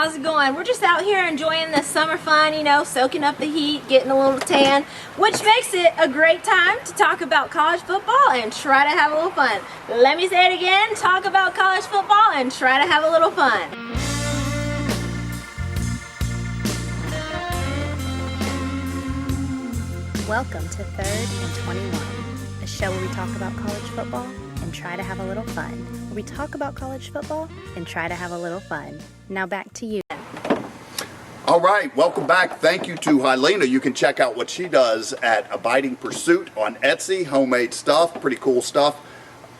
how's it going? We're just out here enjoying the summer fun, you know, soaking up the heat, getting a little tan, which makes it a great time to talk about college football and try to have a little fun. Let me say it again, talk about college football and try to have a little fun. Welcome to 3rd and 21, a show where we talk about college football and try to have a little fun. Where we talk about college football and try to have a little fun. Now back to you. All right, welcome back. Thank you to Helena. You can check out what she does at Abiding Pursuit on Etsy. Homemade stuff, pretty cool stuff.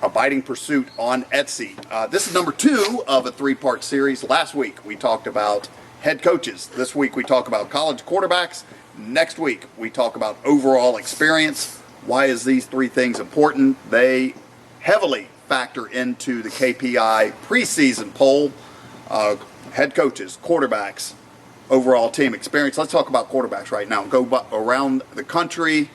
Abiding Pursuit on Etsy. This is number 2 of a 3-part series. Last week we talked about head coaches. This week we talk about college quarterbacks. Next week we talk about overall experience. Why is these 3 things important? They heavily factor into the KPI preseason poll. Head coaches, quarterbacks, overall team experience. Let's talk about quarterbacks right now. Go around the country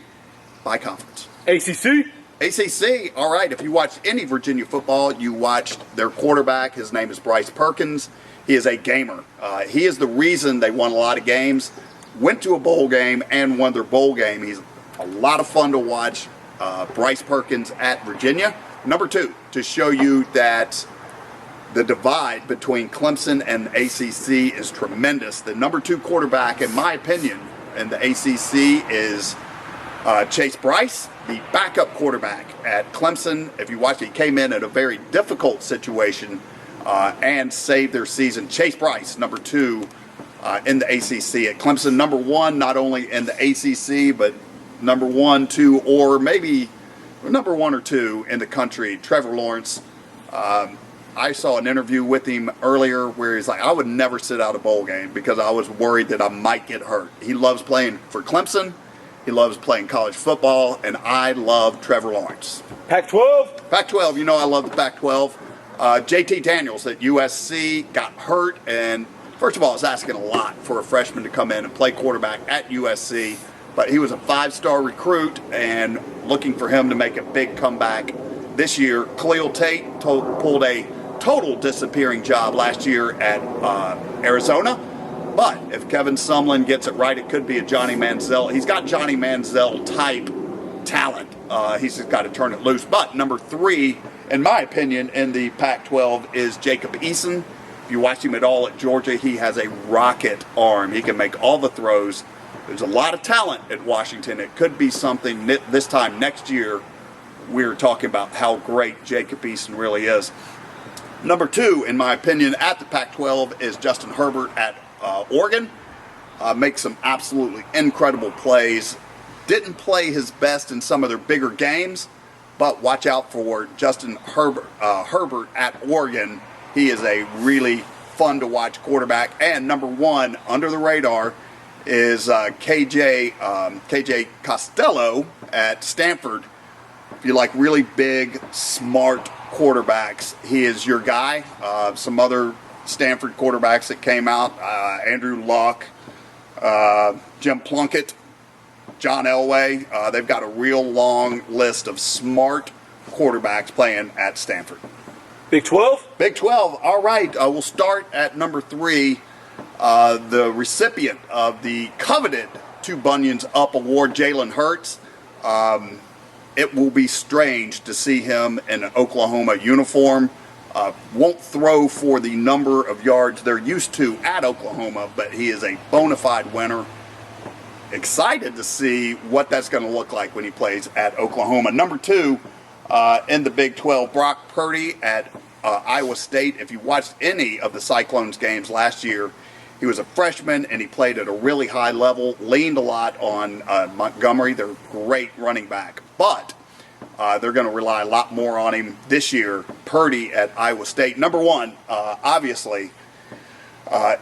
by conference. ACC, all right. If you watched any Virginia football, you watched their quarterback. His name is Bryce Perkins. He is a gamer. He is the reason they won a lot of games, went to a bowl game, and won their bowl game. He's a lot of fun to watch. Bryce Perkins at Virginia. Number 2, to show you that the divide between Clemson and the ACC is tremendous. The number 2 quarterback, in my opinion, in the ACC is Chase Bryce, the backup quarterback at Clemson. If you watch, he came in at a very difficult situation and saved their season. Chase Bryce, number 2 in the ACC at Clemson. Number 1, not only in the ACC, but number 1, 2, or maybe number 1 or 2 in the country, Trevor Lawrence. I saw an interview with him earlier where he's like, I would never sit out a bowl game because I was worried that I might get hurt. He loves playing for Clemson. He loves playing college football, and I love Trevor Lawrence. Pac-12? Pac-12, you know I love the Pac-12. JT Daniels at USC got hurt, and first of all, it's asking a lot for a freshman to come in and play quarterback at USC. But he was a 5-star recruit, and looking for him to make a big comeback this year. Khalil Tate pulled a total disappearing job last year at Arizona. But if Kevin Sumlin gets it right, it could be a Johnny Manziel. He's got Johnny Manziel type talent. He's just got to turn it loose. But number 3, in my opinion, in the Pac-12 is Jacob Eason. If you watch him at all at Georgia, he has a rocket arm. He can make all the throws. There's a lot of talent at Washington. It could be something this time next year. We're talking about how great Jacob Eason really is. Number 2, in my opinion, at the Pac-12 is Justin Herbert at Oregon. Makes some absolutely incredible plays. Didn't play his best in some of their bigger games, but watch out for Justin Herbert at Oregon. He is a really fun to watch quarterback. And number 1, under the radar, is KJ Costello at Stanford. If you like really big, smart quarterbacks, he is your guy. Some other Stanford quarterbacks that came out, Andrew Luck, Jim Plunkett, John Elway. They've got a real long list of smart quarterbacks playing at Stanford. Big 12? Big 12. All right. We'll start at number 3. The recipient of the coveted 2 Bunions Up Award, Jalen Hurts. It will be strange to see him in an Oklahoma uniform. Won't throw for the number of yards they're used to at Oklahoma, but he is a bona fide winner. Excited to see what that's going to look like when he plays at Oklahoma. Number 2 in the Big 12, Brock Purdy at Iowa State. If you watched any of the Cyclones games last year, he was a freshman and he played at a really high level, leaned a lot on Montgomery, their great running back. But they're going to rely a lot more on him this year. Purdy at Iowa State. Number 1, obviously,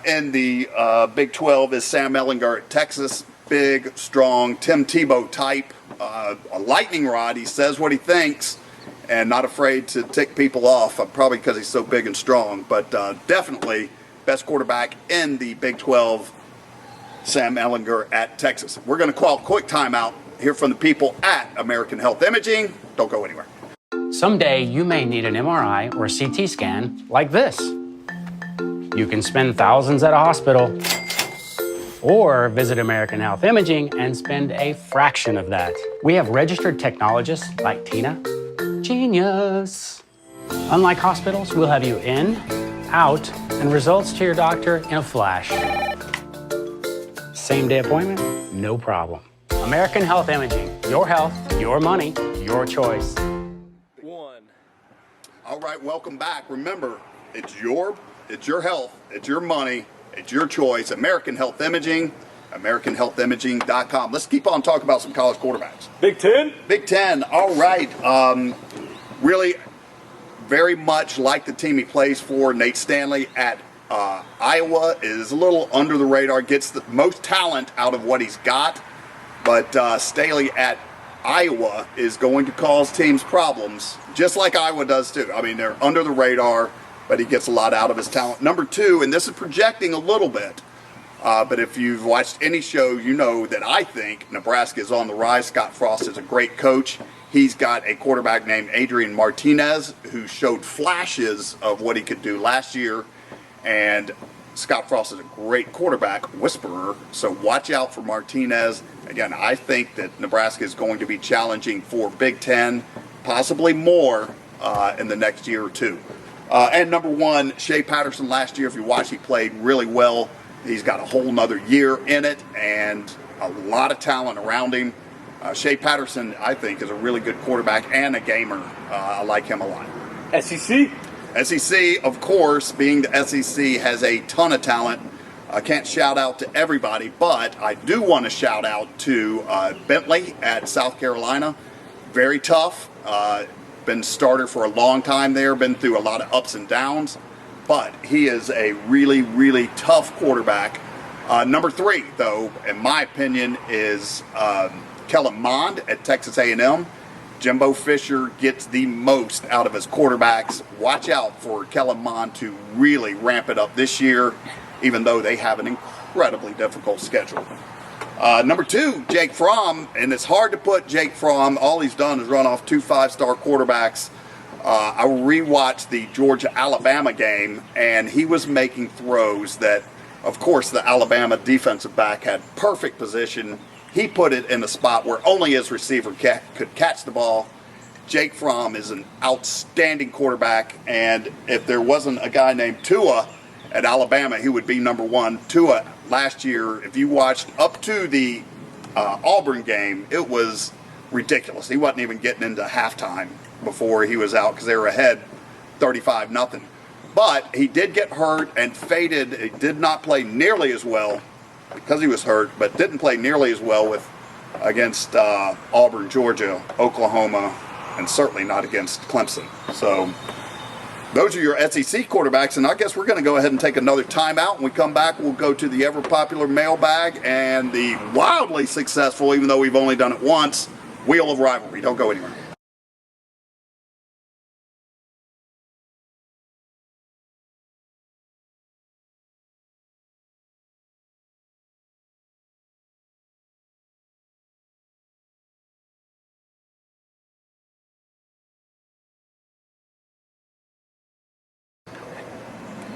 in the Big 12 is Sam Ehlinger at Texas. Big, strong, Tim Tebow type. A lightning rod. He says what he thinks and not afraid to tick people off, probably because he's so big and strong. But definitely best quarterback in the Big 12, Sam Ehlinger at Texas. We're going to call a quick timeout, hear from the people at American Health Imaging. Don't go anywhere. Someday you may need an MRI or a CT scan like this. You can spend thousands at a hospital or visit American Health Imaging and spend a fraction of that. We have registered technologists like Tina. Genius. Unlike hospitals, we'll have you in, out, and results to your doctor in a flash. Same day appointment, no problem. American Health Imaging. Your health, your money, your choice. All right, welcome back. Remember, it's your health, it's your money, it's your choice. American Health Imaging, AmericanHealthImaging.com. Let's keep on talking about some college quarterbacks. Big Ten? Big Ten, all right. Really, very much like the team he plays for, Nate Stanley at Iowa is a little under the radar, gets the most talent out of what he's got, but Staley at Iowa is going to cause teams problems, just like Iowa does too. I mean, they're under the radar, but he gets a lot out of his talent. Number two, and this is projecting a little bit, but if you've watched any show, you know that I think Nebraska is on the rise. Scott Frost is a great coach. He's got a quarterback named Adrian Martinez who showed flashes of what he could do last year, and Scott Frost is a great quarterback whisperer, so watch out for Martinez. Again, I think that Nebraska is going to be challenging for Big Ten, possibly more in the next year or two. And number one, Shea Patterson last year, if you watch, he played really well. He's got a whole nother year in it and a lot of talent around him. Shea Patterson, I think, is a really good quarterback and a gamer. I like him a lot. SEC? SEC, of course, being the SEC, has a ton of talent. I can't shout out to everybody, but I do want to shout out to Bentley at South Carolina. Very tough. Been starter for a long time there, been through a lot of ups and downs, but he is a really, really tough quarterback. Number three, though, in my opinion, is Kellen Mond at Texas A&M. Jimbo Fisher gets the most out of his quarterbacks. Watch out for Kellen Mond to really ramp it up this year, even though they have an incredibly difficult schedule. Number two, Jake Fromm, and it's hard to put Jake Fromm. All he's done is run off 2 5-star quarterbacks. I rewatched the Georgia-Alabama game, and he was making throws that, of course, the Alabama defensive back had perfect position. He put it in a spot where only his receiver could catch the ball. Jake Fromm is an outstanding quarterback, and if there wasn't a guy named Tua at Alabama, he would be number one. Tua, last year, if you watched up to the Auburn game, it was ridiculous. He wasn't even getting into halftime before he was out because they were ahead 35-0. But he did get hurt and faded. He did not play nearly as well because he was hurt, but didn't play nearly as well against Auburn, Georgia, Oklahoma, and certainly not against Clemson. So those are your SEC quarterbacks, and I guess we're going to go ahead and take another timeout. When we come back, we'll go to the ever-popular mailbag and the wildly successful, even though we've only done it once, Wheel of Rivalry. Don't go anywhere.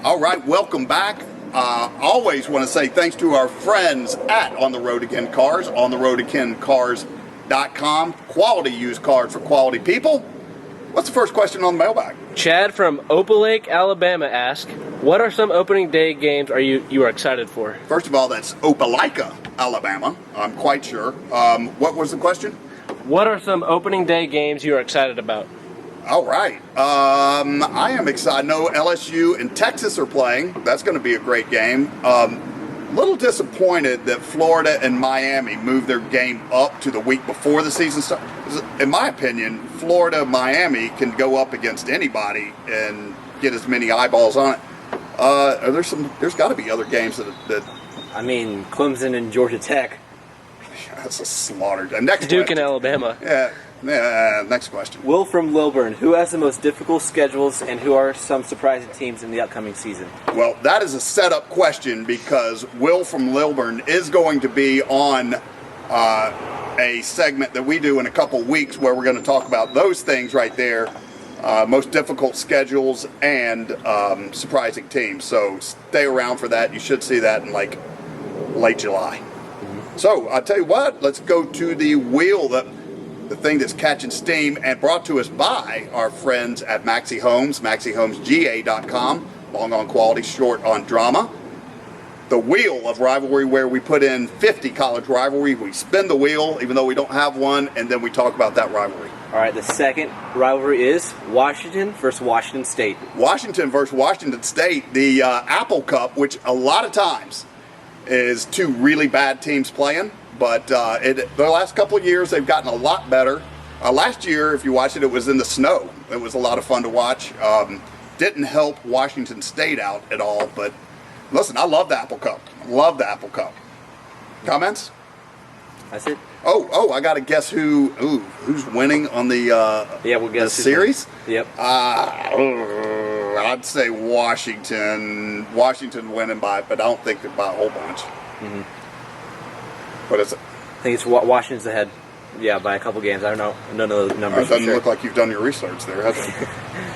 All right, welcome back. Always want to say thanks to our friends at On the Road Again Cars, ontheroadagain.com. Quality used cars for quality people. What's the first question on the mailbag? Chad from Opal Lake, Alabama asks, what are some opening day games you are excited for? First of all, that's Opelika, Alabama. I'm quite sure. What was the question? What are some opening day games you are excited about? All right. I am excited. I know LSU and Texas are playing. That's going to be a great game. A little disappointed that Florida and Miami moved their game up to the week before the season starts. In my opinion, Florida-Miami can go up against anybody and get as many eyeballs on it. There's got to be other games that I mean, Clemson and Georgia Tech. That's a slaughter. Next Duke question. and Alabama. Yeah, next question. Will from Lilburn, who has the most difficult schedules and who are some surprising teams in the upcoming season? Well, that is a setup question because Will from Lilburn is going to be on a segment that we do in a couple weeks where we're going to talk about those things right there. most difficult schedules and surprising teams. So stay around for that. You should see that in like late July. So I'll tell you what, let's go to the wheel, the thing that's catching steam, and brought to us by our friends at Maxi Homes, MaxiHomesGA.com, long on quality, short on drama. The wheel of rivalry, where we put in 50 college rivalry. We spin the wheel, even though we don't have one, and then we talk about that rivalry. All right, the second rivalry is Washington versus Washington State. Washington versus Washington State, the Apple Cup, which a lot of times is two really bad teams playing, but the last couple of years they've gotten a lot better. Last year, if you watched it, it was in the snow. It was a lot of fun to watch. Didn't help Washington State out at all, but listen, I love the Apple Cup. Love the Apple Cup. Comments? That's it. Oh, I got to guess who's winning on the We'll guess the series. Yep. I'd say Washington. Washington winning but I don't think by a whole bunch. Mm-hmm. What is it? I think it's Washington's ahead. Yeah, by a couple games. I don't know. None of the It numbers. doesn't look like you've done your research there, has it?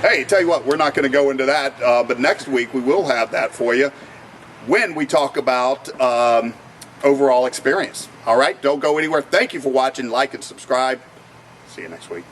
Hey, tell you what, we're not going to go into that, but next week we will have that for you when we talk about overall experience. All right, don't go anywhere. Thank you for watching. Like and subscribe. See you next week.